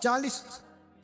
40।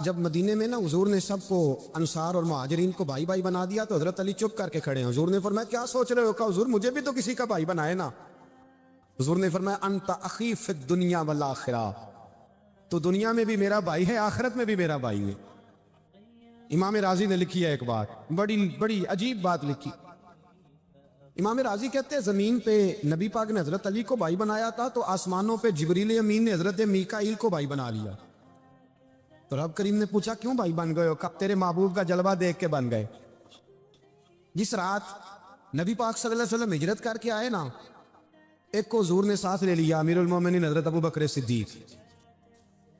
جب مدینے میں نا حضور نے سب کو انصار اور مہاجرین کو بھائی بھائی بنا دیا تو حضرت علی چپ کر کے کھڑے ہیں. حضور نے فرمایا کیا سوچ رہے ہو؟ کہا حضور مجھے بھی تو کسی کا بھائی بنائے نا. حضور نے فرمایا انت اخی فی الدنیا والآخرہ، تو دنیا میں بھی میرا بھائی ہے، آخرت میں بھی میرا بھائی ہے. امام راضی نے لکھی ہے ایک بات، بڑی عجیب بات لکھی. امام راضی کہتے ہیں زمین پہ نبی پاک نے حضرت علی کو بھائی بنایا تھا تو آسمانوں پہ جبریل امین نے حضرت میکائیل کو بھائی بنا لیا. تو رب کریم نے پوچھا کیوں بھائی بن گئے ہو؟ کب تیرے محبوب کا جلوہ دیکھ کے بن گئے. جس رات نبی پاک صلی اللہ علیہ وسلم ہجرت کر کے آئے نا، ایک کو حضور نے ساتھ لے لیا، امیر المومنین حضرت ابو بکر صدیق.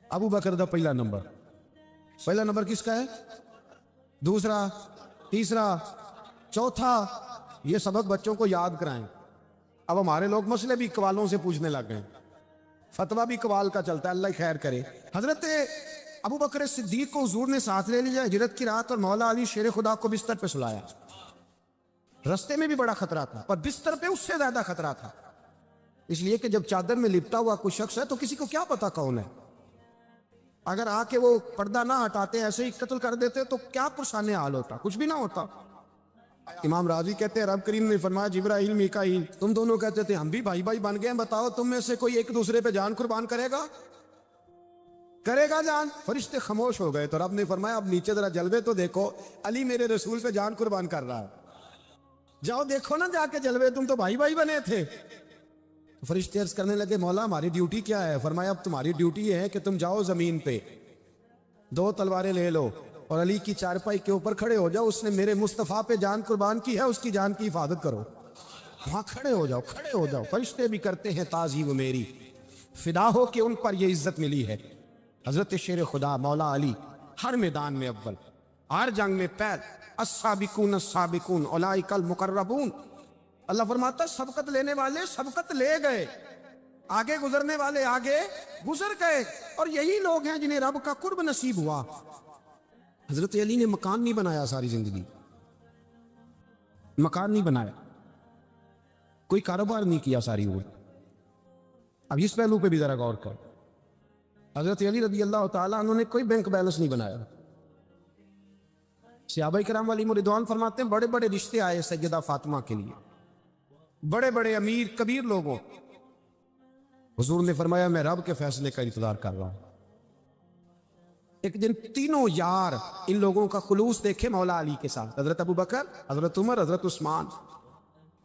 ابو بکر دا پہلا نمبر کس کا ہے؟ دوسرا، تیسرا، چوتھا. یہ سبق بچوں کو یاد کرائیں. اب ہمارے لوگ مسئلے بھی قوالوں سے پوچھنے لگ گئے، فتویٰ بھی قوال کا چلتا ہے، اللہ خیر کرے. حضرت ابو بکر صدیق کو حضور نے ساتھ لے لیا ہجرت کی رات، اور مولا علی شیر خدا کو بستر پہ سلایا. رستے میں بھی بڑا خطرہ تھا، پر بستر پہ اس سے زیادہ خطرہ تھا، اس لیے کہ جب چادر میں لپٹا ہوا کوئی شخص ہے تو کسی کو کیا پتا کون ہے. اگر آ کے وہ پردہ نہ ہٹاتے ایسے ہی قتل کر دیتے تو کیا پرسان حال ہوتا، کچھ بھی نہ ہوتا. امام راضی کہتے ہیں رب کریم نے فرمایا جبرائیل میکائیل تم دونوں کہتے تھے ہم بھی بھائی بھائی بن گئے ہیں، بتاؤ تم میں سے کوئی ایک دوسرے پہ جان قربان کرے گا جان؟ فرشتے خاموش ہو گئے. تو رب نے فرمایا اب نیچے ذرا جلوے تو دیکھو، علی میرے رسول پہ جان قربان کر رہا ہے، جاؤ دیکھو نا جا کے جلوے، تم تو بھائی بھائی بنے تھے. فرشتے عرض کرنے لگے مولا ہماری ڈیوٹی کیا ہے؟ فرمایا اب تمہاری ڈیوٹی یہ ہے کہ تم جاؤ زمین پہ، 2 تلواریں لے لو اور علی کی چارپائی کے اوپر کھڑے ہو جاؤ، اس نے میرے مصطفیٰ پہ جان قربان کی ہے، اس کی جان کی حفاظت کرو. وہاں کھڑے ہو جاؤ. فرشتے بھی کرتے ہیں تعظیم میری، فدا ہو کہ ان پر یہ عزت ملی ہے. حضرت شیر خدا مولا علی ہر میدان میں اول، ہر جنگ میں پہل. السابقون السابقون اولئک المقربون. اللہ فرماتا سبقت لینے والے سبقت لے گئے، آگے گزرنے والے آگے گزر گئے، اور یہی لوگ ہیں جنہیں رب کا قرب نصیب ہوا. حضرت علی نے مکان نہیں بنایا، ساری زندگی مکان نہیں بنایا، کوئی کاروبار نہیں کیا ساری عمر. اب اس پہلو پہ بھی ذرا غور کر. حضرت علی رضی اللہ تعالیٰ عنہ نے کوئی بینک بیلنس نہیں بنایا. صحابہ کرام علیہم رضوان فرماتے ہیں بڑے بڑے رشتے آئے سیدہ فاطمہ کے لیے، بڑے بڑے امیر کبیر لوگوں. حضور نے فرمایا میں رب کے فیصلے کا انتظار کر رہا ہوں. ایک دن تینوں یار ان لوگوں کا خلوص دیکھے مولا علی کے ساتھ، حضرت ابو بکر، حضرت عمر، حضرت عثمان.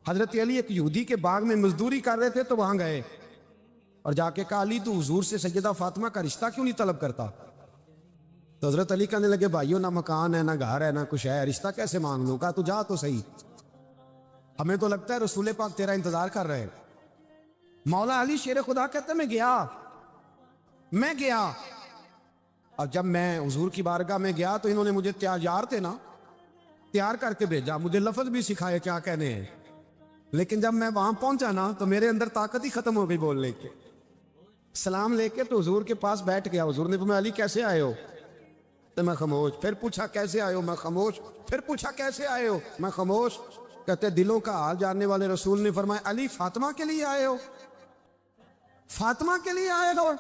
حضرت علی ایک یہودی کے باغ میں مزدوری کر رہے تھے تو وہاں گئے اور جا کے کہا علی تو حضور سے سیدہ فاطمہ کا رشتہ کیوں نہیں طلب کرتا؟ تو حضرت علی کہنے لگے بھائیو نہ مکان ہے نہ گھر ہے نہ کچھ ہے، رشتہ کیسے مانگ لوں؟ کہا تو جا تو صحیح، ہمیں تو لگتا ہے رسول پاک تیرا انتظار کر رہے. مولا علی شیر خدا کہتے میں گیا اور جب میں حضور کی بارگاہ میں گیا تو انہوں نے مجھے تیار کر کے بھیجا، مجھے لفظ بھی سکھائے کیا کہنے ہیں. لیکن جب میں وہاں پہنچا نا تو میرے اندر طاقت ہی ختم ہو گئی بولنے کے. سلام لے کے تو حضور کے پاس بیٹھ گیا. حضور نے فرمایا علی کیسے آئے ہو؟ تو میں خاموش. پھر پوچھا کیسے آئے ہو؟ میں خاموش. پھر پوچھا کیسے آئے ہو؟ میں خاموش. کہتے دلوں کا حال جاننے والے رسول نے فرمایا علی فاطمہ کے لیے آئے ہو؟ فاطمہ کے لیے آئے ہو؟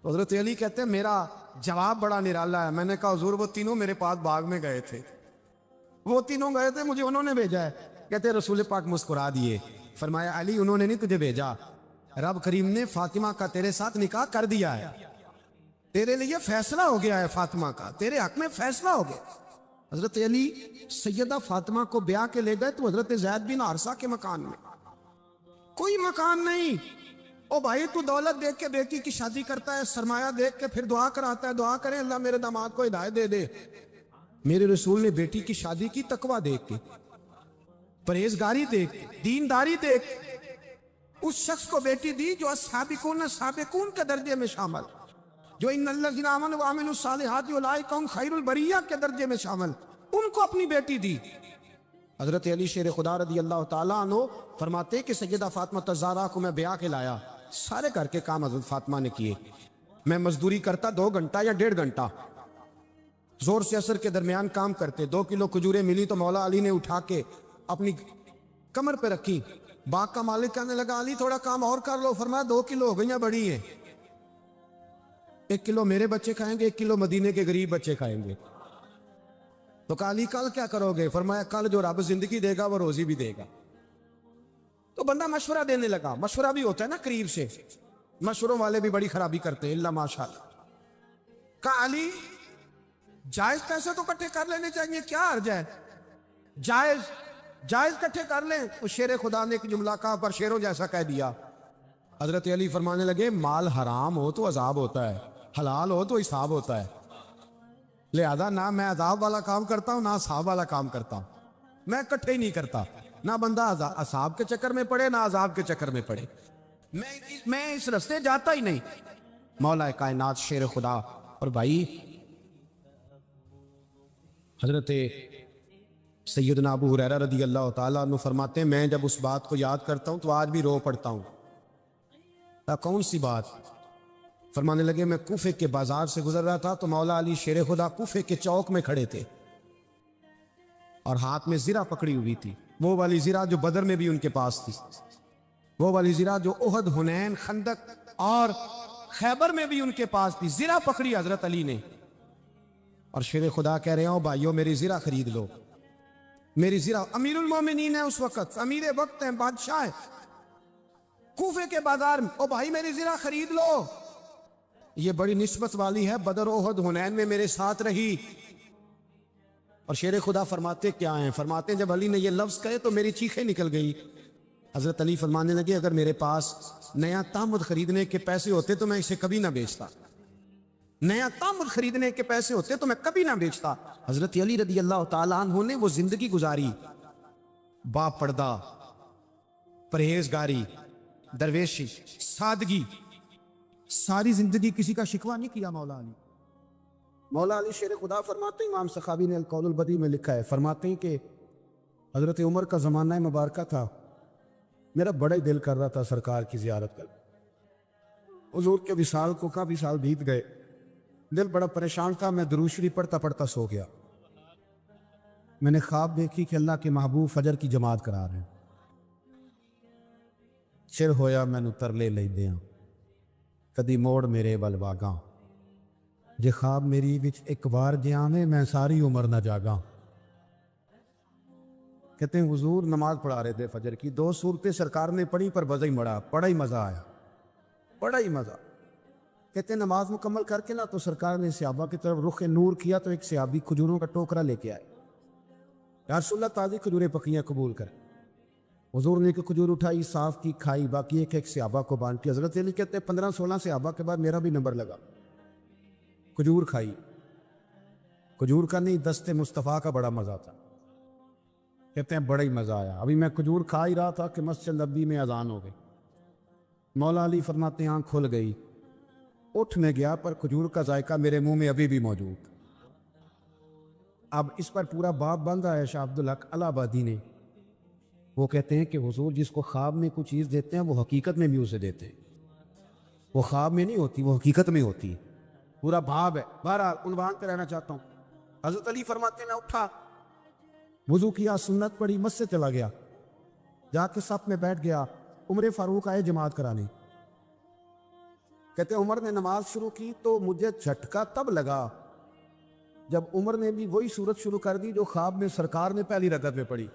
حضرت علی کہتے ہیں میرا جواب بڑا نرالا ہے. میں نے کہا حضور وہ تینوں میرے پاس باغ میں گئے تھے، مجھے انہوں نے بھیجا ہے. کہتے ہیں رسول پاک مسکرا دیے، فرمایا علی انہوں نے نہیں تجھے بھیجا، رب کریم نے فاطمہ کا تیرے ساتھ نکاح کر دیا ہے، تیرے لیے فیصلہ ہو گیا ہے، فاطمہ کا تیرے حق میں فیصلہ ہو گیا. حضرت علی سیدہ فاطمہ کو بیاہ کے لے گئے تو حضرت زید بن حارثہ کے مکان میں کوئی مکان نہیں. او بھائی تو دولت دیکھ کے بیٹی کی شادی کرتا ہے، سرمایہ دیکھ کے پھر دعا کراتا ہے، دعا کریں اللہ میرے داماد کو ہدایت دے دے. میرے رسول نے بیٹی کی شادی کی تقوی دیکھ کے، پرہیزگاری دیکھ کے، دینداری دیکھ کے. اس شخص کو بیٹی دی جو السابقون سابقون کے درجے میں شامل، جو ان الذین آمنوا وعملوا الصالحات اولئک هم خیر البریہ کے درجے میں شامل، ان کو اپنی بیٹی دی. حضرت علی شیر خدا رضی اللہ تعالیٰ عنہ فرماتے کہ سیدہ فاطمہ الزہرا کو میں بیاہ کے لایا، سارے گھر کے کام حضرت فاطمہ نے کیے. میں مزدوری کرتا 2 گھنٹہ یا 1.5 گھنٹہ، زور سے عصر کے درمیان کام کرتے. 2 کلو کھجوریں ملی تو مولا علی نے اٹھا کے اپنی کمر پہ رکھی. باغ کا مالک کہنے لگا علی تھوڑا کام اور کر لو. فرمایا 2 کلو ہو گئیں بڑی ہیں. 1 کلو میرے بچے کھائیں گے، 1 کلو مدینے کے غریب بچے کھائیں گے۔ تو کہا علی کل کیا کرو گے؟ فرمایا کل جو رب زندگی دے گا وہ روزی بھی دے گا۔ تو بندہ مشورہ دینے لگا، مشورہ بھی ہوتا ہے نا قریب سے، مشوروں والے بھی بڑی خرابی کرتے ہیں، اللہ ماشاءاللہ۔ کہا علی جائز پیسے تو کٹھے کر لینے چاہیے، کیا حرج ہے؟ جائز کٹھے کر لیں۔ اس شیر خدا نے ایک جملہ کہا پر شیروں جیسا کہہ دیا۔ حضرت علی فرمانے لگے مال حرام ہو تو عذاب ہوتا ہے، حلال ہو تو حساب ہوتا ہے، لہذا نہ میں عذاب والا کام کرتا ہوں نہ حساب والا کام کرتا ہوں، میں کٹھے ہی نہیں کرتا، نہ بندہ عذاب کے چکر میں پڑے نہ عذاب کے چکر میں پڑے، میں اس رستے جاتا ہی نہیں۔ مولا کائنات شیر خدا۔ اور بھائی حضرت سیدنا ابو ہریرہ رضی اللہ تعالیٰ عنہ فرماتے ہیں میں جب اس بات کو یاد کرتا ہوں تو آج بھی رو پڑتا ہوں۔ کون سی بات؟ فرمانے لگے میں کوفے کے بازار سے گزر رہا تھا تو مولا علی شیر خدا کوفے کے چوک میں کھڑے تھے اور ہاتھ میں زرہ پکڑی ہوئی تھی، وہ والی زرہ جو بدر میں بھی ان کے پاس تھی، وہ والی زرہ جو احد، حنین، خندق اور خیبر میں بھی ان کے پاس تھی۔ زرہ پکڑی حضرت علی نے اور شیر خدا کہہ رہے ہوں بھائیو میری زرہ خرید لو، میری زرہ۔ امیر المومنین ہے اس وقت، امیر وقت ہیں، بادشاہ ہے، کوفے کے بازار میں، او بھائی میری زرہ خرید لو، یہ بڑی نسبت والی ہے، بدر، احد، حنین میں میرے ساتھ رہی۔ اور شیر خدا فرماتے کیا ہیں؟ فرماتے ہیں جب علی نے یہ لفظ کہے تو میری چیخیں نکل گئی۔ حضرت علی فرمانے لگے اگر میرے پاس نیا تامد خریدنے کے پیسے ہوتے تو میں اسے کبھی نہ بیچتا، نیا تامد خریدنے کے پیسے ہوتے تو میں کبھی نہ بیچتا۔ حضرت علی رضی اللہ تعالیٰ عنہ نے وہ زندگی گزاری، با پردہ، پرہیزگاری، درویشی، سادگی، ساری زندگی کسی کا شکوہ نہیں کیا مولا علی۔ مولا علی شیر خدا فرماتے ہیں، امام سخاوی نے القول البدیع میں لکھا ہے، فرماتے ہیں کہ حضرت عمر کا زمانہ مبارکہ تھا، میرا بڑا ہی دل کر رہا تھا سرکار کی زیارت کر، حضور کے وصال کو کافی سال بیت گئے، دل بڑا پریشان تھا، میں درود شریف پڑھتا پڑھتا سو گیا۔ میں نے خواب دیکھی کہ اللہ کے محبوب فجر کی جماعت کرا رہے ہیں، چر ہویا مینوں ترلے لیندیاں کدی موڑ میرے ول واگاں، جے خواب میری وچ ایک بار جے آویں میں ساری عمر نہ جاگاں۔ کہتے ہیں حضور نماز پڑھا رہے تھے فجر کی، 2 صورتیں سرکار نے پڑھی پر بزا ہی مڑا، بڑا ہی مزہ آیا، بڑا ہی مزہ۔ کہتے ہیں نماز مکمل کر کے نا تو سرکار نے صحابہ کی طرف رخ نور کیا تو ایک صحابی کھجوروں کا ٹوکرا لے کے آئے، یا رسول اللہ تازی کھجوریں پکیاں قبول کر۔ حضور نے ایک کھجور اٹھائی، صاف کی، کھائی، باقی ایک صحابہ کو بانٹی۔ حضرت علی کہتے ہیں 15-16 صحابہ کے بعد میرا بھی نمبر لگا، کھجور کھائی، کھجور کا نہیں دست مصطفیٰ کا بڑا مزہ تھا۔ کہتے ہیں بڑا ہی مزہ آیا، ابھی میں کھجور کھا ہی رہا تھا کہ مسجد نبی میں اذان ہو گئی۔ مولا علی فرماتے ہیں آنکھ کھل گئی، اٹھنے گیا پر کھجور کا ذائقہ میرے منہ میں ابھی بھی موجود۔ اب اس پر پورا باب بن رہا ہے شاہ عبدالحق الہ آبادی نے، وہ کہتے ہیں کہ حضور جس کو خواب میں کوئی چیز دیتے ہیں وہ حقیقت میں بھی اسے دیتے ہیں، وہ خواب میں نہیں ہوتی، وہ حقیقت میں ہوتی ہے، پورا باب ہے۔ بہرحال عنوان پہ رہنا چاہتا ہوں۔ حضرت علی فرماتے ہیں میں اٹھا، وضو کیا، سنت پڑھی، مسجد چلا گیا، جا کے صف میں بیٹھ گیا، عمر فاروق آئے جماعت کرانے۔ کہتے ہیں عمر نے نماز شروع کی تو مجھے جھٹکا تب لگا جب عمر نے بھی وہی صورت شروع کر دی جو خواب میں سرکار نے پہلی رکعت میں پڑھی۔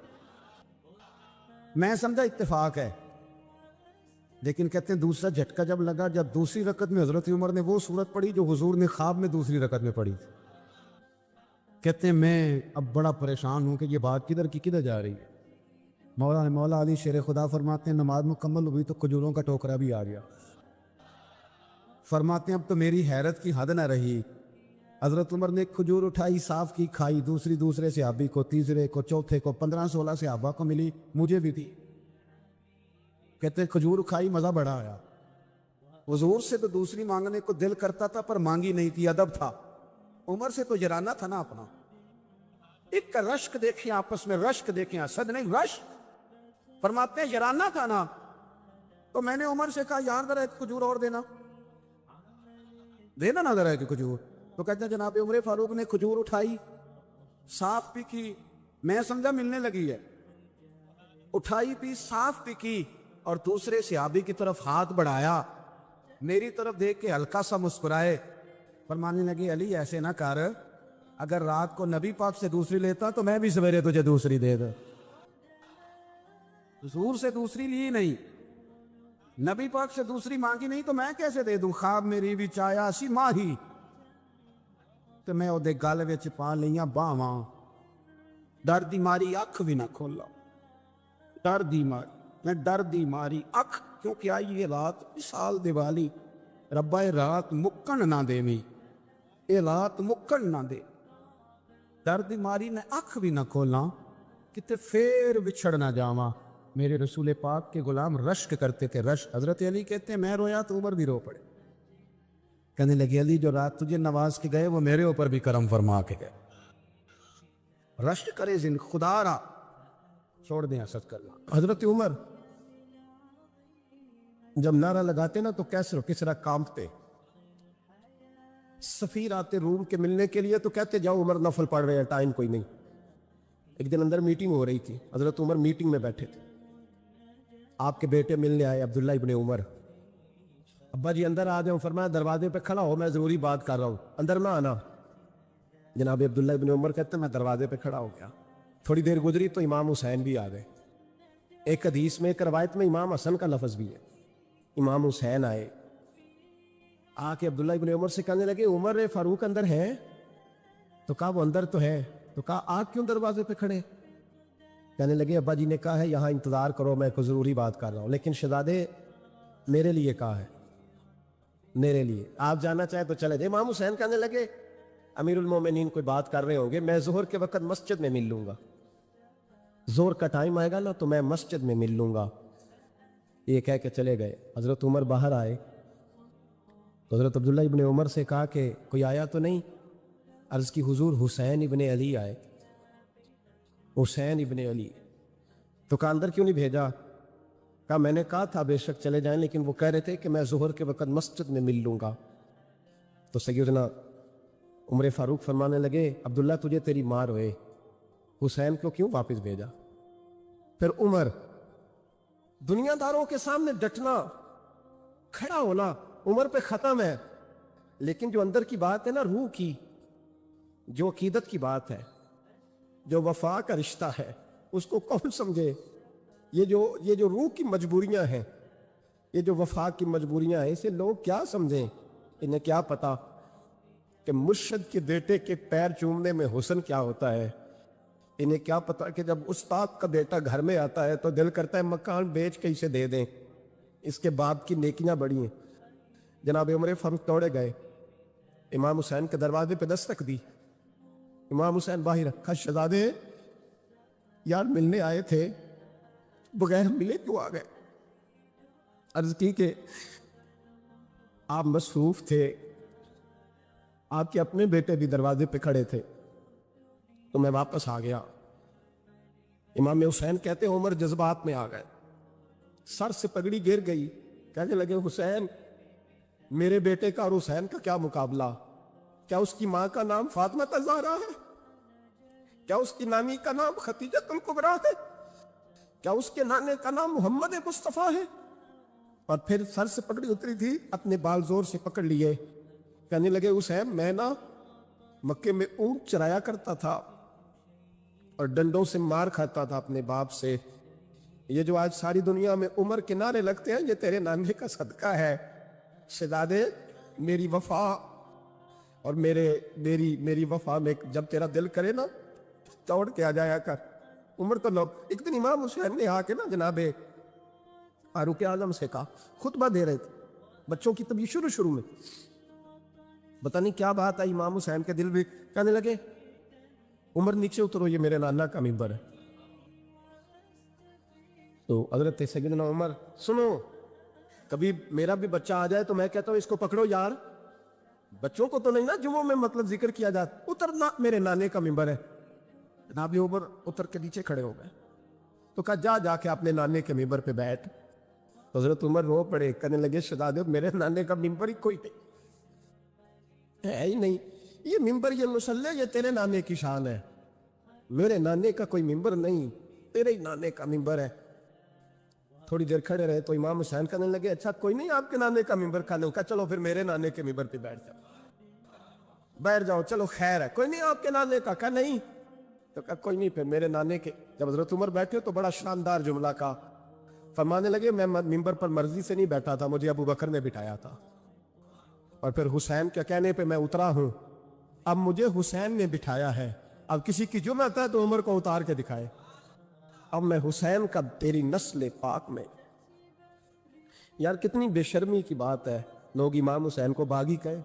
میں سمجھا اتفاق ہے، لیکن کہتے ہیں دوسرا جھٹکا جب لگا جب دوسری رکعت میں حضرت عمر نے وہ صورت پڑھی جو حضور نے خواب میں دوسری رکعت میں پڑھی۔ کہتے ہیں میں اب بڑا پریشان ہوں کہ یہ بات کدھر کی کدھر جا رہی ہے۔ مولا علی شیر خدا فرماتے ہیں نماز مکمل ہوئی تو کھجوروں کا ٹوکرا بھی آ گیا۔ فرماتے ہیں اب تو میری حیرت کی حد نہ رہی، حضرت عمر نے کھجور اٹھائی، صاف کی، کھائی، دوسرے صحابی کو، تیسرے کو، چوتھے کو، 15-16 صحابہ کو ملی، مجھے بھی تھی۔ کہتے ہیں کھجور کھائی، مزہ بڑا آیا۔ حضور سے تو دوسری مانگنے کو دل کرتا تھا پر مانگی نہیں تھی، ادب تھا۔ عمر سے تو جرانا تھا نا اپنا، ایک کا رشک دیکھیں، آپس میں رشک دیکھیں، حسد نہیں، رشک۔ فرماتے ہیں جرانا تھا نا، تو میں نے عمر سے کہا یار ذرا ایک کھجور اور دینا نا ذرا ایک کھجور۔ تو کہتے ہیں جناب عمر فاروق نے کھجور اٹھائی، صاف بھی کی، میں سمجھا ملنے لگی ہے، اٹھائی بھی، صاف بھی کی، اور دوسرے صحابی کی طرف ہاتھ بڑھایا، میری طرف دیکھ کے ہلکا سا مسکرائے، فرمانے لگے علی ایسے نہ کر، اگر رات کو نبی پاک سے دوسری لیتا تو میں بھی سویرے تجھے دوسری دے دوں۔ حضور سے دوسری لی نہیں، نبی پاک سے دوسری مانگی نہیں تو میں کیسے دے دوں؟ خواب میری وچ آیا سی ماہی تو میں وہ گل وچ پا لیاں باواں، ڈر دی ماری اکھ بھی نہ کھولا، ڈر دی ماری، میں ڈر دی ماری اکھ، کیونکہ آئی یہ رات مثال دیوالی، ربا یہ رات مکن نہ دے می، یہ رات مکن نہ دے، ڈر دی ماری میں اکھ بھی نہ کھولا کتے پھر بچھڑ نہ جاواں۔ میرے رسول پاک کے غلام رشک کرتے تھے، رشک، حضرت علی کہتے ہیں میں رویا تو عمر بھی رو پڑے، کہنے لگے علی جو رات تجھے نواز کے گئے وہ میرے اوپر بھی کرم فرما کے گئے، رشک کرے زن خدا را چھوڑ دیں حسد کرنا۔ حضرت عمر جب نعرہ لگاتے نا تو کسرا کانپتے، سفیر آتے روم کے ملنے کے لیے تو کہتے جاؤ عمر نفل پڑھ رہے ہیں، ٹائم کوئی نہیں۔ ایک دن اندر میٹنگ ہو رہی تھی، حضرت عمر میٹنگ میں بیٹھے تھے، آپ کے بیٹے ملنے آئے عبداللہ ابن عمر، ابا جی اندر آ جاؤ، فرمایا دروازے پہ کھڑا ہو میں ضروری بات کر رہا ہوں، اندر نہ آنا۔ جناب عبداللہ ابن عمر کہتے ہیں میں دروازے پہ کھڑا ہو گیا، تھوڑی دیر گزری تو امام حسین بھی آ گئے، ایک حدیث میں ایک روایت میں امام حسن کا لفظ بھی ہے، امام حسین آئے، آ کے عبداللہ ابن عمر سے کہنے لگے عمر فاروق اندر ہے؟ تو کہا وہ اندر تو ہے، تو کہا آپ کیوں دروازے پہ کھڑے؟ کہنے لگے ابا جی نے کہا ہے یہاں انتظار کرو، میں کوئی ضروری بات کر رہا ہوں، لیکن شہزادے میرے لیے کہا ہے، میرے لیے آپ جانا چاہیں تو چلے جائیں۔ امام حسین کہنے لگے امیر المومنین کوئی بات کر رہے ہوں گے، میں ظہر کے وقت مسجد میں مل لوں گا، ظہر کا ٹائم آئے گا نا تو میں مسجد میں مل لوں گا، یہ کہہ کے چلے گئے۔ حضرت عمر باہر آئے تو حضرت عبداللہ ابن عمر سے کہا کہ کوئی آیا تو نہیں؟ عرض کی حضور حسین ابن علی آئے، حسین ابن علی، تو کہا اندر کیوں نہیں بھیجا؟ کہا میں نے کہا تھا بے شک چلے جائیں، لیکن وہ کہہ رہے تھے کہ میں ظہر کے وقت مسجد میں مل لوں گا۔ تو سیدنا عمر فاروق فرمانے لگے عبداللہ تجھے تیری ماں روئے، حسین کو کیوں واپس بھیجا؟ پھر عمر دنیا داروں کے سامنے ڈٹنا، کھڑا ہونا عمر پہ ختم ہے، لیکن جو اندر کی بات ہے نا، روح کی، جو عقیدت کی بات ہے، جو وفا کا رشتہ ہے، اس کو کون سمجھے؟ یہ جو روح کی مجبوریاں ہیں، یہ جو وفا کی مجبوریاں ہیں، اسے لوگ کیا سمجھیں؟ انہیں کیا پتا کہ مرشد کے بیٹے کے پیر چومنے میں حسن کیا ہوتا ہے؟ انہیں کیا پتا کہ جب استاد کا بیٹا گھر میں آتا ہے تو دل کرتا ہے مکان بیچ کے اسے دے دیں، اس کے باپ کی نیکیاں بڑی ہیں۔ جناب عمر فاروق دوڑے گئے، امام حسین کے دروازے پہ دستک دی، امام حسین باہر رکھا، شہزادے یار ملنے آئے تھے، بغیر ملے کیوں آ گئے؟ عرض کی کہ آپ مصروف تھے، آپ کے اپنے بیٹے بھی دروازے پہ کھڑے تھے تو میں واپس آ گیا۔ امام حسین کہتے ہیں عمر جذبات میں آ گئے، سر سے پگڑی گر گئی، کہنے لگے حسین میرے بیٹے کا اور حسین کا کیا مقابلہ؟ کیا اس کی ماں کا نام فاطمہ الزہرا ہے؟ کیا اس کی نانی کا نام ختیجۃ الکبریٰ ہے؟ کیا اس کے نانے کا نام محمد مصطفیٰ ہے؟ اور پھر سر سے پکڑی اتری تھی، اپنے بال زور سے پکڑ لیے، کہنے لگے حسین میں نا مکے میں اونٹ چرایا کرتا تھا اور ڈنڈوں سے مار کھاتا تھا اپنے باپ سے، یہ جو آج ساری دنیا میں عمر کے نعرے لگتے ہیں یہ تیرے نانے کا صدقہ ہے۔ شہزادے میری وفا اور میری وفا میں جب تیرا دل کرے نا دوڑ کے آ جایا کر۔ عمر تو لوگ ایک دن امام حسین نے آ کے نا جناب فاروق اعظم سے کہا، خطبہ دے رہے تھے بچوں کی طبیعت شروع میں، پتہ نہیں کیا بات آئی امام حسین کے دل بھی، کہنے لگے عمر نیچے اترو، یہ میرے نانا کا ممبر ہے۔ تو حضرت سیدنا عمر سنو، کبھی میرا بھی بچہ آ جائے تو میں کہتا ہوں اس کو پکڑو یار، بچوں کو تو نہیں نا جمعوں میں مطلب ذکر کیا جاتا، اترنا میرے نانے کا ممبر ہے۔ جناب عمر اتر کے نیچے کھڑے ہو گئے تو کہا جا کے اپنے نانے کے ممبر پہ بیٹھ۔ تو حضرت عمر رو پڑے، کہنے لگے شہزادے میرے نانے کا ممبر ہی کوئی نہیں ہے ہی نہیں، یہ ممبر یہ مصلی یہ تیرے نانے کی شان ہے، میرے نانے کا کوئی ممبر نہیں، تیرے ہی نانے کا ممبر ہے۔ تھوڑی دیر کھڑے رہے تو امام حسین کہنے لگے اچھا کوئی نہیں آپ کے نانے کا ممبر کھانے کا، چلو پھر میرے نانے کے ممبر پہ بیٹھ جاؤ۔ بیٹھ جاؤ چلو خیر ہے, کوئی نہیں آپ کے نانے کا. کہا نہیں. تو کہا کوئی نہیں. پھر میرے نانے کے جب حضرت عمر بیٹھے تو بڑا شاندار جملہ کہا. فرمانے لگے میں ممبر پر مرضی سے نہیں بیٹھا تھا, مجھے ابو بکر نے بٹھایا تھا, اور پھر حسین کے کہنے پہ میں اترا ہوں, اب مجھے حسین نے بٹھایا ہے. اب کسی کی جرأت ہے تو عمر کو اتار کے دکھائے. اب میں حسین کا تیری نسل پاک میں. یار کتنی بے شرمی کی بات ہے, لوگ امام حسین کو باغی کہے.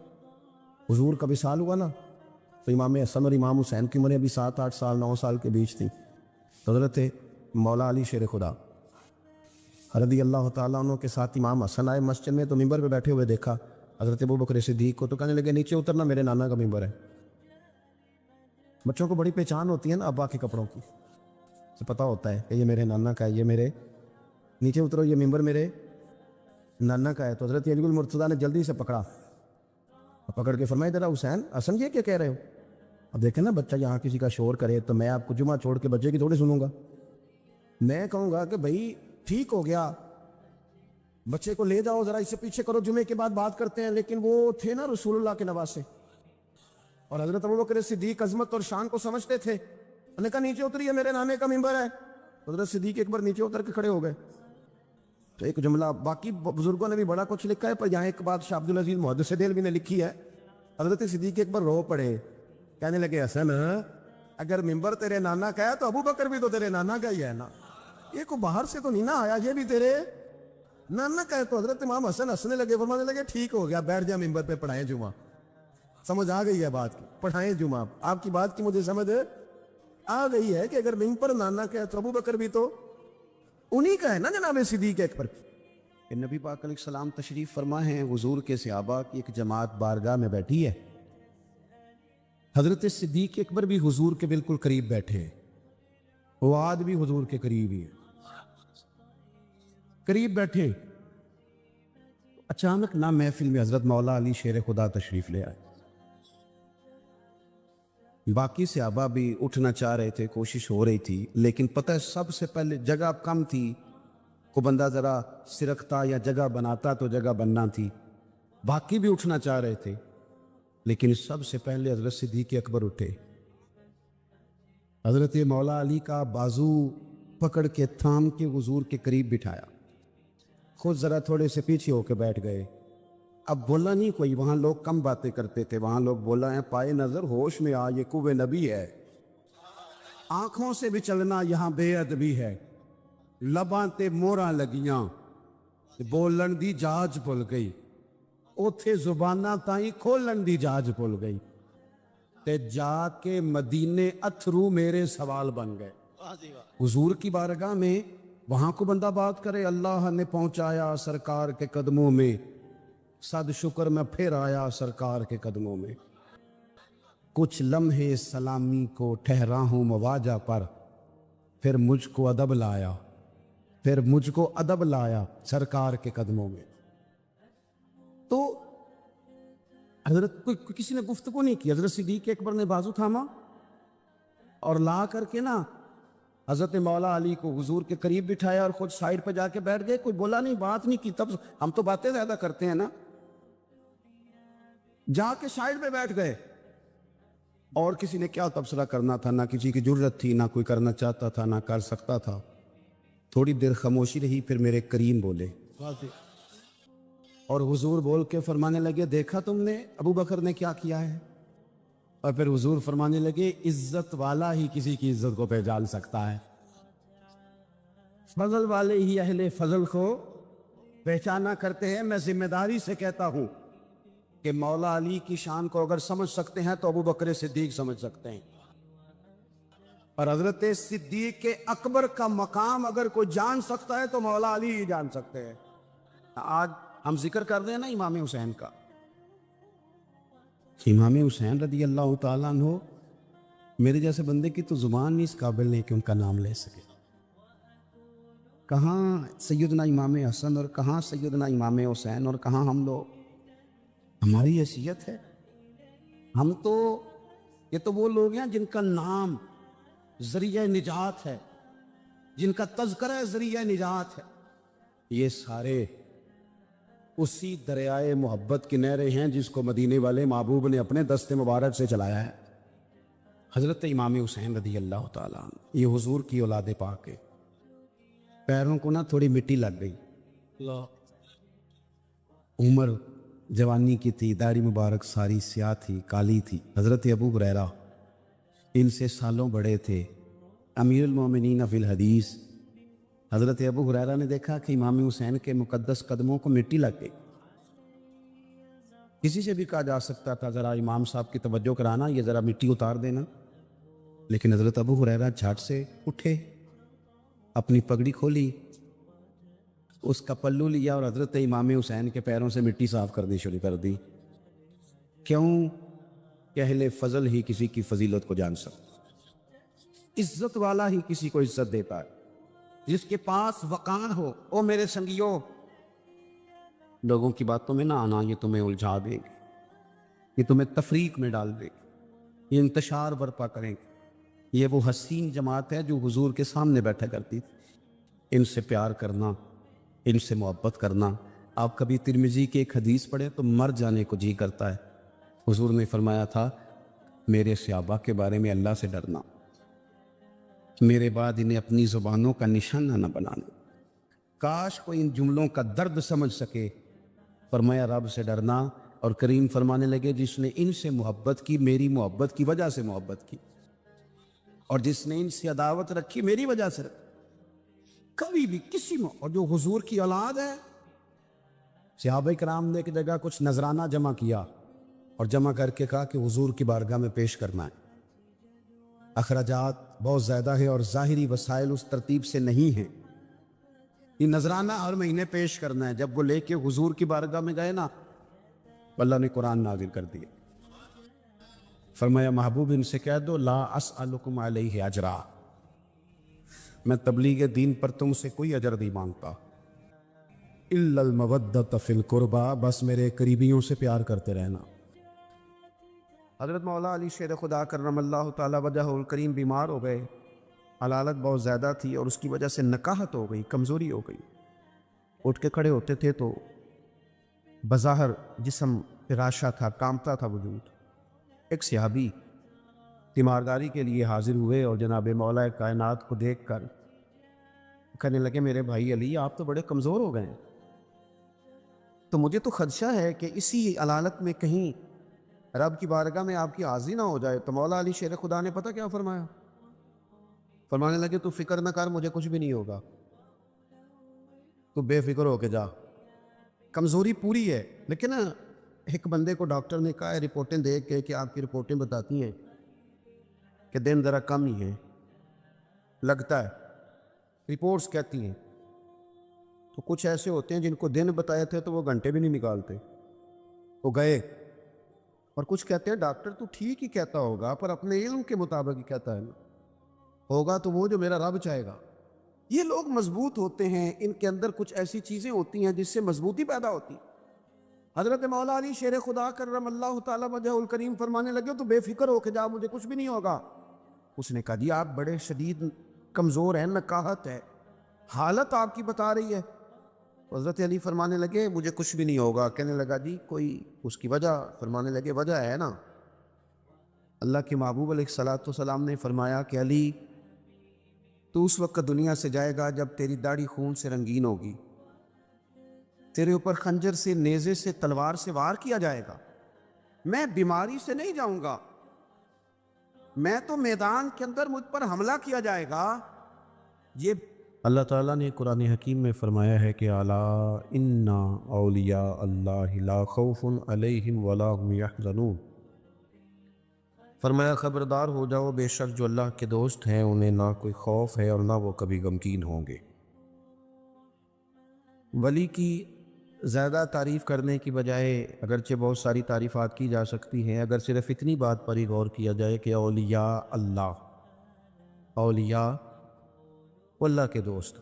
حضور کا وصال ہوا نا, تو امام حسن اور امام حسین کی عمریں ابھی 7-8 سال 9 سال کے بیچ تھی. حضرت مولا علی شیر خدا رضی اللہ تعالیٰ عنہ کے ساتھ امام حسن آئے مسجد میں, تو ممبر پہ بیٹھے ہوئے دیکھا حضرت ابو بکر صدیق کو, تو کہنے لگے نیچے اترنا, میرے نانا کا ممبر ہے. بچوں کو بڑی پہچان ہوتی ہے نا ابا کے کپڑوں کی, سے پتہ ہوتا ہے کہ یہ میرے نانا کا ہے, یہ میرے نیچے اترو, یہ ممبر میرے نانا کا ہے. تو حضرت علی المرتضیٰ نے جلدی سے پکڑا, پکڑ کے فرمایا ذرا حسین حسن یہ کیا کہہ رہے ہو؟ اب دیکھیں نا بچہ یہاں کسی کا شور کرے تو میں آپ کو جمعہ چھوڑ کے بچے کی تھوڑی سنوں گا. میں کہوں گا کہ بھائی ٹھیک ہو گیا, بچے کو لے جاؤ ذرا اس سے پیچھے کرو, جمعے کے بعد بات کرتے ہیں. لیکن وہ تھے نا رسول اللہ کے نواسے, اور حضرت ابوبکر صدیق عظمت اور شان کو سمجھتے تھے. انہوں نے کہا نیچے اتریے, میرے نانے کا ممبر ہے. حضرت صدیق ایک بار نیچے اتر کے کھڑے ہو گئے. تو ایک جملہ, باقی بزرگوں نے بھی بڑا کچھ لکھا ہے, پر یہاں ایک بات شاہ عبدالعزیز محدث دہلوی نے لکھی ہے. حضرت صدیق ایک بار رو پڑے, کہنے لگے حسن اگر ممبر تیرے نانا کا ہے تو ابو بکر بھی تو تیرے نانا کا ہی ہے نا, یہ کو باہر سے تو نہیں نا آیا, یہ بھی تیرے نانا کا ہے. تو حضرت امام حسن ہنسنے لگے, فرمانے لگے ٹھیک ہو گیا, بیٹھ جا ممبر پہ, پڑھائیں جمعہ. سمجھ آ گئی ہے بات کی, پڑھائیں جمعہ. آپ کی بات کی مجھے سمجھ آ گئی ہے کہ اگر ممبر نانا کا ہے تو ابو بکر بھی تو انہی کا ہے نا جناب صدیق اکبر. کہ نبی پاک علیہ السلام تشریف فرما ہیں, حضور کے صحابہ کی ایک جماعت بارگاہ میں بیٹھی ہے. حضرت صدیق اکبر بھی حضور کے بالکل قریب بیٹھے ہیں, وعد بھی حضور کے قریب ہی ہے, قریب بیٹھے. اچانک نہ محفل میں حضرت مولا علی شیر خدا تشریف لے آئے. باقی صحابہ بھی اٹھنا چاہ رہے تھے, کوشش ہو رہی تھی, لیکن پتہ ہے سب سے پہلے جگہ کم تھی. کو بندہ ذرا سرکتا یا جگہ بناتا تو جگہ بننا تھی. باقی بھی اٹھنا چاہ رہے تھے, لیکن سب سے پہلے حضرت صدیق اکبر اٹھے. حضرت مولا علی کا بازو پکڑ کے تھام کے حضور کے قریب بٹھایا, خود ذرا تھوڑے سے پیچھے ہو کے بیٹھ گئے. اب بولا نہیں کوئی, وہاں لوگ کم باتیں کرتے تھے, وہاں لوگ بولا ہے پائے نظر ہوش میں آ, یہ کوہ نبی ہے. آنکھوں سے بھی چلنا یہاں بے ادبی ہے, لباں تے موراں لگیاں, بولن دی جاج بھل گئی, اوتھے زباناں تائیں کھولن دی جاج بھل گئی, تے جا کے مدینے اتھرو میرے سوال بن گئے. حضور کی بارگاہ میں وہاں کو بندہ بات کرے, اللہ نے پہنچایا سرکار کے قدموں میں, صد شکر میں پھر آیا سرکار کے قدموں میں. کچھ لمحے سلامی کو ٹھہرا ہوں مواجہ پر, پھر مجھ کو ادب لایا, پھر مجھ کو ادب لایا سرکار کے قدموں میں. تو حضرت کوئی کسی نے گفتگو نہیں کی, حضرت صدیق اکبر نے بازو تھاما اور لا کر کے نا حضرت مولا علی کو حضور کے قریب بٹھایا اور خود سائیڈ پہ جا کے بیٹھ گئے. کوئی بولا نہیں, بات نہیں کی. تب ہم تو باتیں زیادہ کرتے ہیں نا, جا کے سائیڈ پہ بیٹھ گئے. اور کسی نے کیا تبصرہ کرنا تھا, نہ کسی کی جرت تھی, نہ کوئی کرنا چاہتا تھا, نہ کر سکتا تھا. تھوڑی دیر خاموشی رہی, پھر میرے کریم بولے اور حضور بول کے فرمانے لگے, دیکھا تم نے ابو بکر نے کیا کیا ہے؟ اور پھر حضور فرمانے لگے, عزت والا ہی کسی کی عزت کو پہچان سکتا ہے, فضل والے ہی اہل فضل کو پہچانا کرتے ہیں. میں ذمہ داری سے کہتا ہوں کہ مولا علی کی شان کو اگر سمجھ سکتے ہیں تو ابو بکر صدیق سمجھ سکتے ہیں, اور حضرت صدیق اکبر کا مقام اگر کوئی جان سکتا ہے تو مولا علی ہی جان سکتے ہیں. آج ہم ذکر کر رہے ہیں نا امام حسین کا, امام حسین رضی اللہ تعالیٰ عنہ, میرے جیسے بندے کی تو زبان نہیں اس قابل نہیں کہ ان کا نام لے سکے. کہاں سیدنا امام حسن اور کہاں سیدنا امام حسین اور کہاں ہم لوگ, ہماری حیثیت ہے. ہم تو یہ تو وہ لوگ ہیں جن کا نام ذریعہ نجات ہے, جن کا تذکرہ ذریعہ نجات ہے. یہ سارے اسی دریائے محبت کی نہریں ہیں جس کو مدینے والے محبوب نے اپنے دست مبارک سے چلایا ہے۔ حضرت امام حسین رضی اللہ تعالیٰ عنہ، یہ حضور کی اولاد پاک ہے۔ پیروں کو نا تھوڑی مٹی لگ گئی، عمر جوانی کی تھی، داڑھی مبارک ساری سیاہ تھی، کالی تھی۔ حضرت ابو ہریرہ ان سے سالوں بڑے تھے، امیر المومنین فی الحدیث۔ حضرت ابو ہریرہ نے دیکھا کہ امام حسین کے مقدس قدموں کو مٹی لگ گئی۔ کسی سے بھی کہا جا سکتا تھا ذرا امام صاحب کی توجہ کرانا، یہ ذرا مٹی اتار دینا، لیکن حضرت ابو ہریرہ جھٹ سے اٹھے، اپنی پگڑی کھولی، اس کا پلو لیا اور حضرت امام حسین کے پیروں سے مٹی صاف کرنی شروع کر دی۔ کیوں کہ اہل فضل ہی کسی کی فضیلت کو جان سکتا، عزت والا ہی کسی کو عزت دیتا ہے، جس کے پاس وقار ہو۔ او میرے سنگیوں، لوگوں کی باتوں میں نہ آنا، یہ تمہیں الجھا دے گی، یہ تمہیں تفریق میں ڈال دے گی، یہ انتشار برپا کریں گے۔ یہ وہ حسین جماعت ہے جو حضور کے سامنے بیٹھا کرتی تھی۔ ان سے پیار کرنا، ان سے محبت کرنا۔ آپ کبھی ترمذی کی ایک حدیث پڑھیں تو مر جانے کو جی کرتا ہے۔ حضور نے فرمایا تھا، میرے صحابہ کے بارے میں اللہ سے ڈرنا، میرے بعد انہیں اپنی زبانوں کا نشانہ نہ بنانا۔ کاش کوئی ان جملوں کا درد سمجھ سکے۔ فرمایا رب سے ڈرنا، اور کریم فرمانے لگے جس نے ان سے محبت کی میری محبت کی وجہ سے محبت کی، اور جس نے ان سے عداوت رکھی میری وجہ سے رکھی۔ کبھی بھی کسی میں، اور جو حضور کی اولاد ہے، صحابہ کرام نے ایک جگہ کچھ نذرانہ جمع کیا اور جمع کر کے کہا کہ حضور کی بارگاہ میں پیش کرنا ہے۔ اخراجات بہت زیادہ ہیں اور ظاہری وسائل اس ترتیب سے نہیں ہیں۔ یہ نذرانہ ہر مہینے پیش کرنا ہے۔ جب وہ لے کے حضور کی بارگاہ میں گئے نا، اللہ نے قرآن نازل کر دیا، فرمایا محبوب ان سے کہہ دو لا اسألکم علیہ اجرا، میں تبلیغ دین پر تم سے کوئی اجر نہیں مانگتا، الا المودۃ فی القربى، بس میرے قریبیوں سے پیار کرتے رہنا۔ حضرت مولا علی شیر خدا کرم اللہ تعالی وجہہ الکریم بیمار ہو گئے، علالت بہت زیادہ تھی اور اس کی وجہ سے نکاہت ہو گئی، کمزوری ہو گئی۔ اٹھ کے کھڑے ہوتے تھے تو بظاہر جسم راشا تھا، کامتا تھا وجود۔ ایک صحابی تیمارداری کے لیے حاضر ہوئے اور جناب مولا کائنات کو دیکھ کر کہنے لگے میرے بھائی علی، آپ تو بڑے کمزور ہو گئے ہیں، تو مجھے تو خدشہ ہے کہ اسی علالت میں کہیں رب کی بارگاہ میں آپ کی حاضری نہ ہو جائے۔ تو مولا علی شیر خدا نے پتہ کیا فرمایا؟ فرمانے لگے تو فکر نہ کر، مجھے کچھ بھی نہیں ہوگا، تو بے فکر ہو کے جا۔ کمزوری پوری ہے، لیکن ایک بندے کو ڈاکٹر نے کہا ہے رپورٹیں دیکھ کے کہ آپ کی رپورٹیں بتاتی ہیں کہ دن ذرا کم ہی ہے، لگتا ہے، رپورٹس کہتی ہیں۔ تو کچھ ایسے ہوتے ہیں جن کو دن بتائے تھے تو وہ گھنٹے بھی نہیں نکالتے، وہ گئے۔ اور کچھ کہتے ہیں ڈاکٹر تو ٹھیک ہی کہتا ہوگا پر اپنے علم کے مطابق ہی کہتا ہے نا، ہوگا تو وہ جو میرا رب چاہے گا۔ یہ لوگ مضبوط ہوتے ہیں، ان کے اندر کچھ ایسی چیزیں ہوتی ہیں جس سے مضبوطی پیدا ہوتی ہے۔ حضرت مولا علی شیر خدا کرم اللہ تعالی وجہ الکریم فرمانے لگے تو بے فکر ہو کے جا، مجھے کچھ بھی نہیں ہوگا۔ اس نے کہا جی آپ بڑے شدید کمزور ہیں، نکاہت ہے، حالت آپ کی بتا رہی ہے۔ حضرت علی فرمانے لگے مجھے کچھ بھی نہیں ہوگا۔ کہنے لگا جی کوئی اس کی وجہ؟ فرمانے لگے وجہ ہے نا، اللہ کے محبوب علیہ الصلوۃ والسلام نے فرمایا کہ علی تو اس وقت دنیا سے جائے گا جب تیری داڑھی خون سے رنگین ہوگی، تیرے اوپر خنجر سے، نیزے سے، تلوار سے وار کیا جائے گا، میں بیماری سے نہیں جاؤں گا، میں تو میدان کے اندر مجھ پر حملہ کیا جائے گا۔ یہ اللہ تعالیٰ نے قرآن حکیم میں فرمایا ہے کہ الا ان اولیاء اللہ لا خوف علیہم ولا هم یحزنون، فرمایا خبردار ہو جاؤ، بے شک جو اللہ کے دوست ہیں انہیں نہ کوئی خوف ہے اور نہ وہ کبھی غمگین ہوں گے۔ ولی کی زیادہ تعریف کرنے کی بجائے اگرچہ بہت ساری تعریفات کی جا سکتی ہیں، اگر صرف اتنی بات پر ہی غور کیا جائے کہ اولیاء اللہ، اولیاء وہ اللہ کے دوست،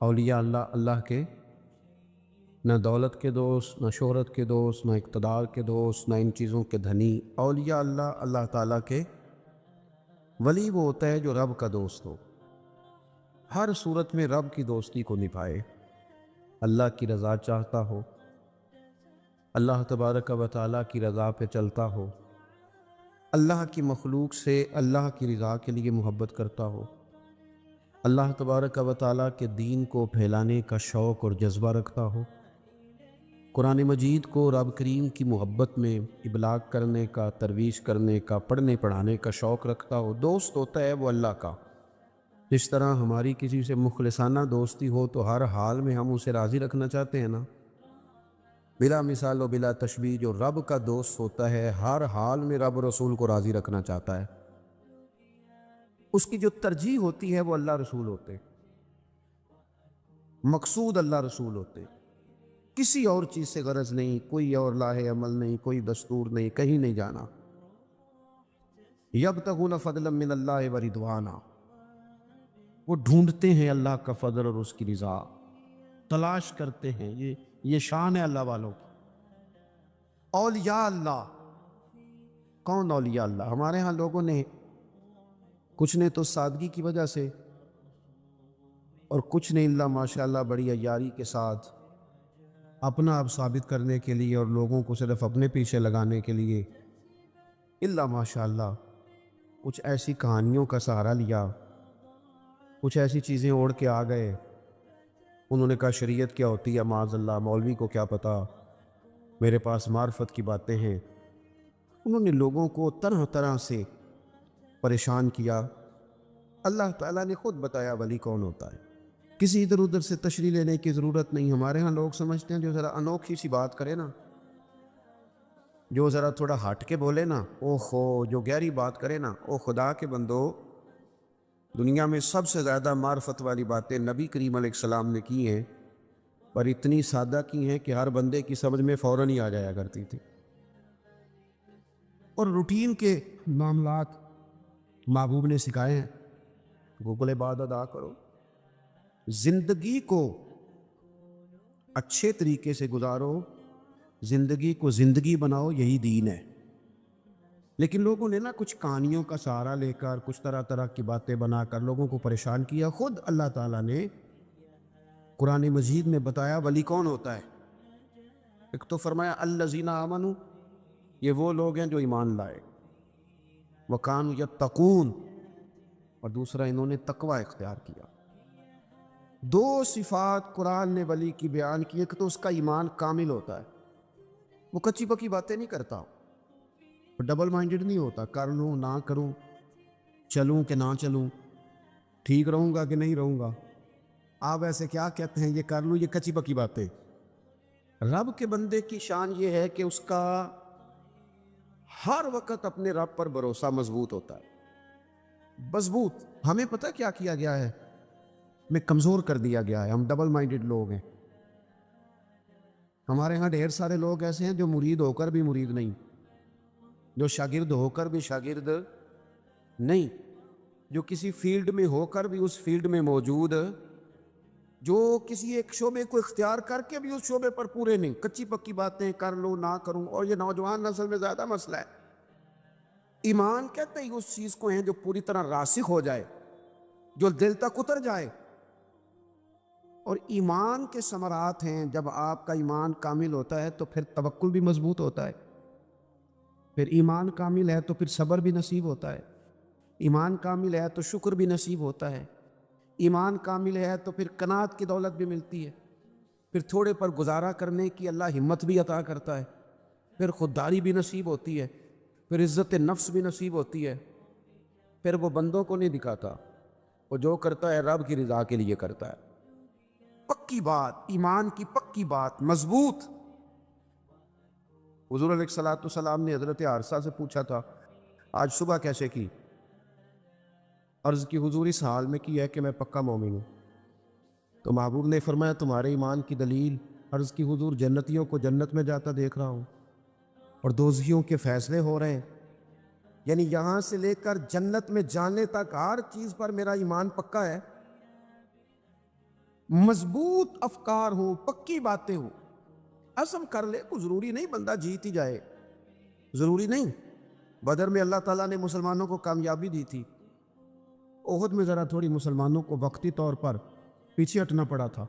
اولیاء اللہ اللہ کے نہ دولت کے دوست، نہ شہرت کے دوست، نہ اقتدار کے دوست، نہ ان چیزوں کے دھنی۔ اولیاء اللہ اللہ تعالیٰ کے ولی وہ ہوتا ہے جو رب کا دوست ہو، ہر صورت میں رب کی دوستی کو نبھائے، اللہ کی رضا چاہتا ہو، اللہ تبارک و تعالیٰ کی رضا پہ چلتا ہو، اللہ کی مخلوق سے اللہ کی رضا کے لیے محبت کرتا ہو، اللہ تبارک و تعالیٰ کے دین کو پھیلانے کا شوق اور جذبہ رکھتا ہو، قرآن مجید کو رب کریم کی محبت میں ابلاغ کرنے کا، ترویج کرنے کا، پڑھنے پڑھانے کا شوق رکھتا ہو، دوست ہوتا ہے وہ اللہ کا۔ جس طرح ہماری کسی سے مخلصانہ دوستی ہو تو ہر حال میں ہم اسے راضی رکھنا چاہتے ہیں نا، بلا مثال و بلا تشبیہ جو رب کا دوست ہوتا ہے ہر حال میں رب رسول کو راضی رکھنا چاہتا ہے، اس کی جو ترجیح ہوتی ہے وہ اللہ رسول ہوتے، مقصود اللہ رسول ہوتے، کسی اور چیز سے غرض نہیں، کوئی اور لاہ عمل نہیں، کوئی دستور نہیں، کہیں نہیں جانا۔ یبتغون فضلا من اللہ ورضوانا، وہ ڈھونڈتے ہیں اللہ کا فضل اور اس کی رضا، تلاش کرتے ہیں، یہ شان ہے اللہ والوں کی۔ اولیاء اللہ، کون اولیاء اللہ؟ ہمارے ہاں لوگوں نے کچھ نے تو سادگی کی وجہ سے اور کچھ نے اللہ ماشاءاللہ بڑی عیاری کے ساتھ اپنا اب ثابت کرنے کے لیے اور لوگوں کو صرف اپنے پیچھے لگانے کے لیے اللہ ماشاءاللہ کچھ ایسی کہانیوں کا سہارا لیا، کچھ ایسی چیزیں اوڑھ کے آ گئے۔ انہوں نے کہا شریعت کیا ہوتی ہے، معاذ اللہ مولوی کو کیا پتا، میرے پاس معرفت کی باتیں ہیں۔ انہوں نے لوگوں کو طرح طرح سے پریشان کیا۔ اللہ تعالیٰ نے خود بتایا ولی کون ہوتا ہے، کسی ادھر ادھر سے تشریح لینے کی ضرورت نہیں۔ ہمارے ہاں لوگ سمجھتے ہیں جو ذرا انوکھی سی بات کرے نا، جو ذرا تھوڑا ہٹ کے بولے نا، جو گہری بات کرے نا، خدا کے بندو، دنیا میں سب سے زیادہ معرفت والی باتیں نبی کریم علیہ السلام نے کی ہیں، پر اتنی سادہ کی ہیں کہ ہر بندے کی سمجھ میں فوراً ہی آ جایا کرتی تھی۔ اور روٹین کے معاملات محبوب نے سکھائے ہیں، گوگل بعد ادا کرو، زندگی کو اچھے طریقے سے گزارو، زندگی کو زندگی بناؤ، یہی دین ہے۔ لیکن لوگوں نے نا کچھ کہانیوں کا سہارا لے کر، کچھ طرح طرح کی باتیں بنا کر لوگوں کو پریشان کیا۔ خود اللہ تعالیٰ نے قرآن مجید میں بتایا ولی کون ہوتا ہے۔ ایک تو فرمایا الذین آمنوا، یہ وہ لوگ ہیں جو ایمان لائے، وکانوا یتقون، اور دوسرا انہوں نے تقوی اختیار کیا۔ دو صفات قرآن نے ولی کی بیان کی، ایک تو اس کا ایمان کامل ہوتا ہے، وہ کچی پکی باتیں نہیں کرتا، ڈبل مائنڈڈ نہیں ہوتا، کر لوں نہ کروں، چلوں کہ نہ چلوں، ٹھیک رہوں گا کہ نہیں رہوں گا۔ آپ ایسے کیا کہتے ہیں یہ کر لوں، یہ کچی پکی باتیں۔ رب کے بندے کی شان یہ ہے کہ اس کا ہر وقت اپنے رب پر بھروسہ مضبوط ہوتا ہے، مضبوط۔ ہمیں پتہ کیا کیا گیا ہے، ہمیں کمزور کر دیا گیا ہے، ہم ڈبل مائنڈڈ لوگ ہیں۔ ہمارے ہاں ڈھیر سارے لوگ ایسے ہیں جو مرید ہو کر بھی مرید نہیں، جو شاگرد ہو کر بھی شاگرد نہیں، جو کسی فیلڈ میں ہو کر بھی اس فیلڈ میں موجود، جو کسی ایک شعبے کو اختیار کر کے بھی اس شعبے پر پورے نہیں، کچی پکی باتیں کر لوں نہ کروں۔ اور یہ نوجوان نسل میں زیادہ مسئلہ ہے۔ ایمان کہتے ہی اس چیز کو ہیں جو پوری طرح راسخ ہو جائے، جو دل تک اتر جائے۔ اور ایمان کے ثمرات ہیں، جب آپ کا ایمان کامل ہوتا ہے تو پھر توکل بھی مضبوط ہوتا ہے، پھر ایمان کامل ہے تو پھر صبر بھی نصیب ہوتا ہے، ایمان کامل ہے تو شکر بھی نصیب ہوتا ہے، ایمان کامل ہے تو پھر قناعت کی دولت بھی ملتی ہے، پھر تھوڑے پر گزارا کرنے کی اللہ ہمت بھی عطا کرتا ہے، پھر خودداری بھی نصیب ہوتی ہے، پھر عزت نفس بھی نصیب ہوتی ہے، پھر وہ بندوں کو نہیں دکھاتا، وہ جو کرتا ہے رب کی رضا کے لیے کرتا ہے۔ پکی بات، ایمان کی پکی بات، مضبوط۔ حضور علیہ الصلوۃ والسلام نے حضرت عارثہ سے پوچھا تھا آج صبح کیسے کی؟ عرض کی حضور اس حال میں کی ہے کہ میں پکا مومن ہوں۔ تو محبوب نے فرمایا تمہارے ایمان کی دلیل؟ عرض کی حضور جنتیوں کو جنت میں جاتا دیکھ رہا ہوں اور دوزخیوں کے فیصلے ہو رہے ہیں، یعنی یہاں سے لے کر جنت میں جانے تک ہر چیز پر میرا ایمان پکا ہے، مضبوط افکار ہوں، پکی باتیں ہوں، عزم کر لے، کوئی ضروری نہیں بندہ جیت ہی جائے، ضروری نہیں۔ بدر میں اللہ تعالیٰ نے مسلمانوں کو کامیابی دی تھی، احد میں ذرا تھوڑی مسلمانوں کو وقتی طور پر پیچھے ہٹنا پڑا تھا،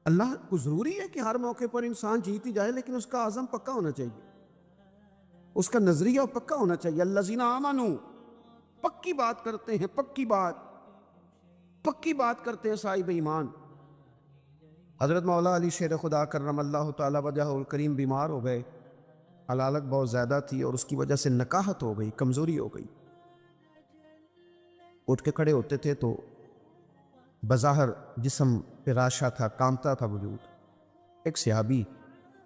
اللہ کو ضروری ہے کہ ہر موقع پر انسان جیت ہی جائے، لیکن اس کا عزم پکا ہونا چاہیے، اس کا نظریہ پکا ہونا چاہیے۔ الذین آمنوا، پکی بات کرتے ہیں، پکی بات کرتے ہیں صاحب ایمان۔ حضرت مولا علی شیر خدا کرم اللہ تعالیٰ وجہہ الکریم بیمار ہو گئے، علالت بہت زیادہ تھی اور اس کی وجہ سے نکاہت ہو گئی، کمزوری ہو گئی۔ اٹھ کے کھڑے ہوتے تھے تو بظاہر جسم پہ راشا تھا، کامتا تھا وجود۔ ایک صحابی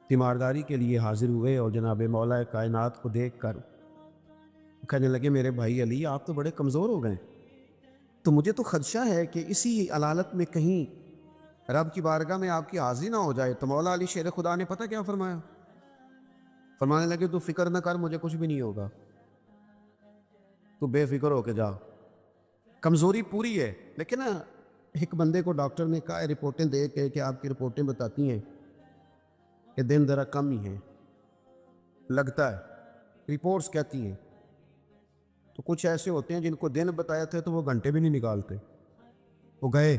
تیمارداری کے لیے حاضر ہوئے اور جناب مولا کائنات کو دیکھ کر کہنے لگے میرے بھائی علی آپ تو بڑے کمزور ہو گئے، تو مجھے تو خدشہ ہے کہ اسی علالت میں کہیں رب کی بارگاہ میں آپ کی حاضری نہ ہو جائے۔ تو مولا علی شیر خدا نے پتہ کیا فرمایا؟ فرمانے لگے تو فکر نہ کر، مجھے کچھ بھی نہیں ہوگا، تو بے فکر ہو کے جا۔ کمزوری پوری ہے، لیکن ایک بندے کو ڈاکٹر نے کہا رپورٹیں دے کے کہ آپ کی رپورٹیں بتاتی ہیں کہ دن ذرا کم ہی ہیں، لگتا ہے رپورٹس کہتی ہیں۔ تو کچھ ایسے ہوتے ہیں جن کو دن بتایا تھے تو وہ گھنٹے بھی نہیں نکالتے، وہ گئے۔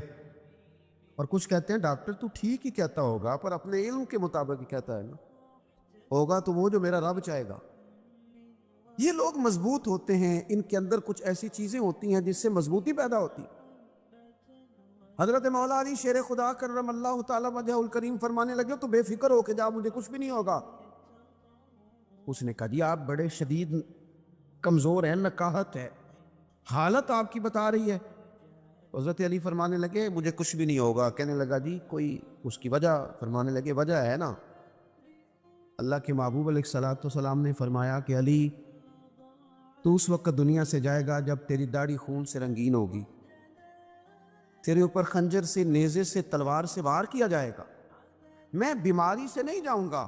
اور کچھ کہتے ہیں ڈاکٹر تو ٹھیک ہی کہتا ہوگا پر اپنے علم کے مطابق ہی کہتا ہے نا، ہوگا تو وہ جو میرا رب چاہے گا۔ یہ لوگ مضبوط ہوتے ہیں، ان کے اندر کچھ ایسی چیزیں ہوتی ہیں جس سے مضبوطی پیدا ہوتی۔ حضرت مولا علی شیر خدا کرم اللہ تعالیٰ وجہ الکریم فرمانے لگے تو بے فکر ہو کے جا، مجھے کچھ بھی نہیں ہوگا۔ اس نے کہا جی آپ بڑے شدید کمزور ہیں، نکاہت ہے، حالت آپ کی بتا رہی ہے۔ حضرت علی فرمانے لگے مجھے کچھ بھی نہیں ہوگا۔ کہنے لگا جی کوئی اس کی وجہ؟ فرمانے لگے وجہ ہے نا، اللہ کے محبوب علیہ الصلوۃ والسلام نے فرمایا کہ علی تو اس وقت دنیا سے جائے گا جب تیری داڑھی خون سے رنگین ہوگی، تیرے اوپر خنجر سے، نیزے سے، تلوار سے وار کیا جائے گا۔ میں بیماری سے نہیں جاؤں گا،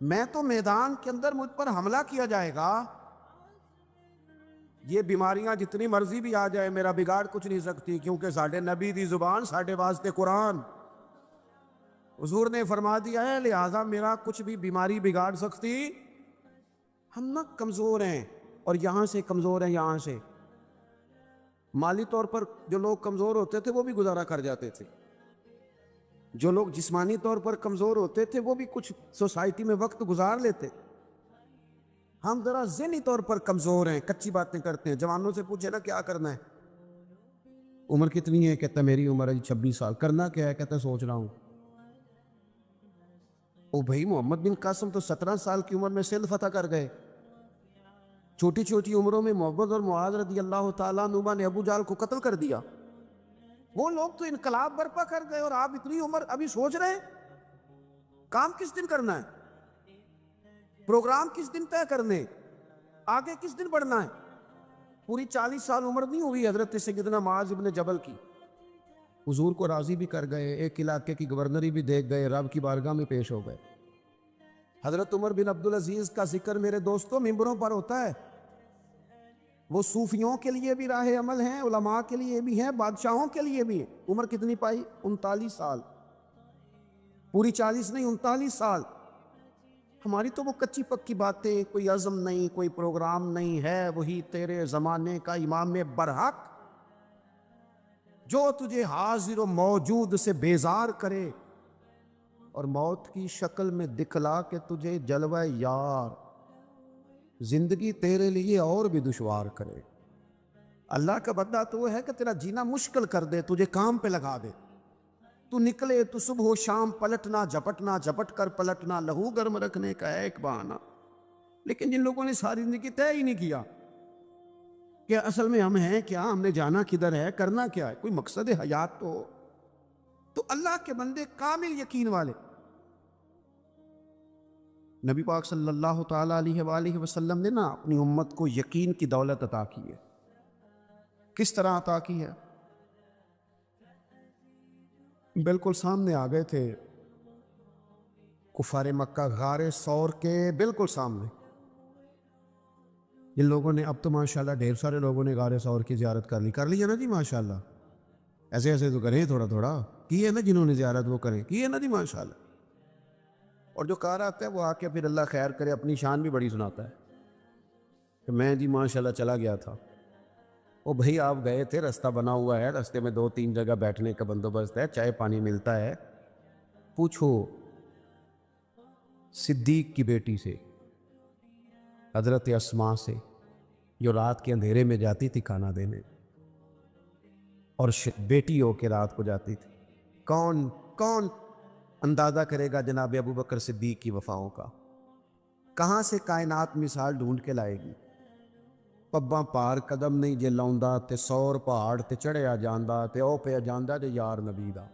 میں تو میدان کے اندر مجھ پر حملہ کیا جائے گا۔ یہ بیماریاں جتنی مرضی بھی آ جائے میرا بگاڑ کچھ نہیں سکتی، کیونکہ ساڈے نبی دی زبان ساڈے واسطے قرآن، حضور نے فرما دیا ہے، لہٰذا میرا کچھ بھی بیماری بگاڑ سکتی۔ ہم نہ کمزور ہیں، اور یہاں سے کمزور ہیں، یہاں سے مالی طور پر جو لوگ کمزور ہوتے تھے وہ بھی گزارا کر جاتے تھے، جو لوگ جسمانی طور پر کمزور ہوتے تھے وہ بھی کچھ سوسائٹی میں وقت گزار لیتے۔ ہم ذرا ذہنی طور پر کمزور ہیں، کچی باتیں کرتے ہیں۔ جوانوں سے پوچھے نا کیا کرنا ہے، عمر کتنی ہے؟ کہتا ہے میری عمر ہے 26 سال۔ کرنا کیا ہے؟ کہتا ہے سوچ رہا ہوں۔ او بھائی محمد بن قاسم تو 17 سال کی عمر میں سندھ فتح کر گئے۔ چھوٹی چھوٹی عمروں میں محمد اور معاذ رضی اللہ تعالیٰ عنہما نے ابو جہل کو قتل کر دیا۔ وہ لوگ تو انقلاب برپا کر گئے اور آپ اتنی عمر ابھی سوچ رہے ہیں؟ کام کس دن کرنا ہے؟ پروگرام کس دن طے کرنے؟ آگے کس دن بڑھنا ہے؟ پوری 40 سال عمر نہیں ہوئی حضرت سیدنا معاذ ابن جبل کی، حضور کو راضی بھی کر گئے، ایک علاقے کی گورنری بھی دیکھ گئے، رب کی بارگاہ میں پیش ہو گئے۔ حضرت عمر بن عبدالعزیز کا ذکر میرے دوستوں ممبروں پر ہوتا ہے، وہ صوفیوں کے لیے بھی راہ عمل ہیں، علماء کے لیے بھی ہیں، بادشاہوں کے لیے بھی ہیں۔ عمر کتنی پائی؟ 39 سال، پوری 40 نہیں، 39 سال۔ ہماری تو وہ کچی پکی باتیں، کوئی عزم نہیں، کوئی پروگرام نہیں ہے۔ وہی تیرے زمانے کا امام برحق جو تجھے حاضر و موجود سے بیزار کرے اور موت کی شکل میں دکھلا کے تجھے جلوہ یار زندگی تیرے لیے اور بھی دشوار کرے۔ اللہ کا بندہ تو وہ ہے کہ تیرا جینا مشکل کر دے، تجھے کام پہ لگا دے، تو نکلے تو صبح و شام پلٹنا جھپٹنا، جھپٹ کر پلٹنا، لہو گرم رکھنے کا ہے ایک بہانہ۔ لیکن جن لوگوں نے ساری زندگی طے ہی نہیں کیا کہ اصل میں ہم ہیں کیا، ہم نے جانا کدھر ہے، کرنا کیا ہے، کوئی مقصد حیات تو اللہ کے بندے کامل یقین والے۔ نبی پاک صلی اللہ تعالیٰ علیہ وآلہ وسلم نے نا اپنی امت کو یقین کی دولت عطا کی ہے۔ کس طرح عطا کی ہے؟ بالکل سامنے آ گئے تھے کفار مکہ، غار ثور کے بالکل سامنے۔ جن لوگوں نے، اب تو ماشاءاللہ ڈھیر سارے لوگوں نے غار ثور کی زیارت کر لی ہے نا جی ماشاءاللہ، ایسے ایسے تو کریں تھوڑا تھوڑا، کی ہے نا جنہوں نے زیارت وہ کریں، کی ہے نا جی ماشاءاللہ۔ اور جو کار آتا ہے وہ آ کے پھر اللہ خیر کرے اپنی شان بھی بڑی سناتا ہے کہ میں جی ماشاءاللہ چلا گیا تھا، وہ بھائی آپ گئے تھے, راستہ بنا ہوا ہے, راستے میں 2-3 جگہ بیٹھنے کا بندوبست ہے, چائے پانی ملتا ہے, پوچھو صدیق کی بیٹی سے, حضرت اسماء سے, جو رات کے اندھیرے میں جاتی تھی کھانا دینے, اور بیٹی ہو کے رات کو جاتی تھی. کون اندازہ کرے گا جناب ابو بکر صدیق کی وفاؤں کا؟ کہاں سے کائنات مثال ڈھونڈ کے لائے گی؟ پباں پار قدم نہیں جے لاؤندا تے 100 پہاڑ تے چڑھیا جاندا تے او پہ جاندا جے یار نبی دا,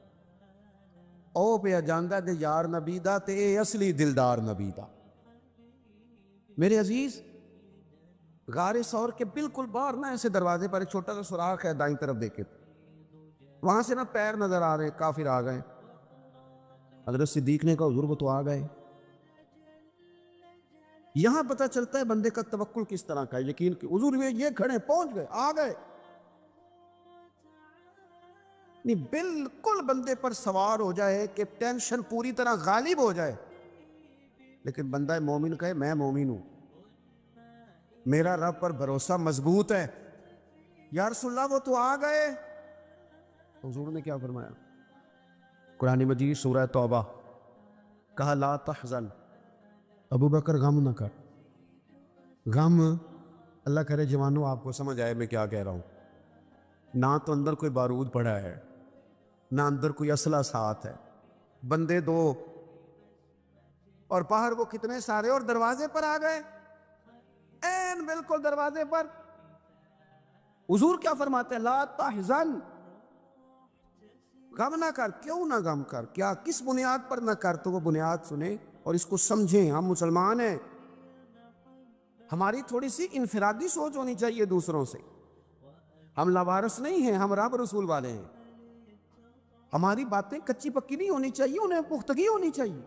او پہ جاندا جے یار نبی دا, تے اے اصلی دلدار نبی دا. میرے عزیز, غار ثور کے بالکل باہر نہ ایسے دروازے پر ایک چھوٹا سا سوراخ ہے, دائیں طرف دیکھے, وہاں سے نہ پیر نظر آ رہے, کافر آ گئے. حضرت صدیق نے کہا حضور وہ تو آ گئے. یہاں پتہ چلتا ہے بندے کا توکل کس طرح کا ہے, یقین کہ حضور یہ کھڑے پہنچ گئے, آ گئے. نہیں, بالکل بندے پر سوار ہو جائے کہ ٹینشن پوری طرح غالب ہو جائے, لیکن بندہ مومن کہے میں مومن ہوں, میرا رب پر بھروسہ مضبوط ہے, یا رسول اللہ وہ تو آ گئے. حضور نے کیا فرمایا؟ قرآن مجید سورہ توبہ, کہا لا تحزن, ابو بکر غم نہ کر. غم, اللہ کرے جوانوں آپ کو سمجھ آئے میں کیا کہہ رہا ہوں. نہ تو اندر کوئی بارود پڑا ہے, نہ اندر کوئی اسلحہ ساتھ ہے, بندے 2, اور باہر وہ کتنے سارے, اور دروازے پر آ گئے, این بالکل دروازے پر. حضور کیا فرماتے ہیں؟ لا تحزن, غم نہ کر. کیوں نہ غم کر؟ کیا کس بنیاد پر نہ کر؟ تو وہ بنیاد سنیں اور اس کو سمجھیں. ہم مسلمان ہیں, ہماری تھوڑی سی انفرادی سوچ ہونی چاہیے دوسروں سے. ہم لاوارث نہیں ہیں, ہم رب رسول والے ہیں. ہماری باتیں کچی پکی نہیں ہونی چاہیے, انہیں پختگی ہونی چاہیے.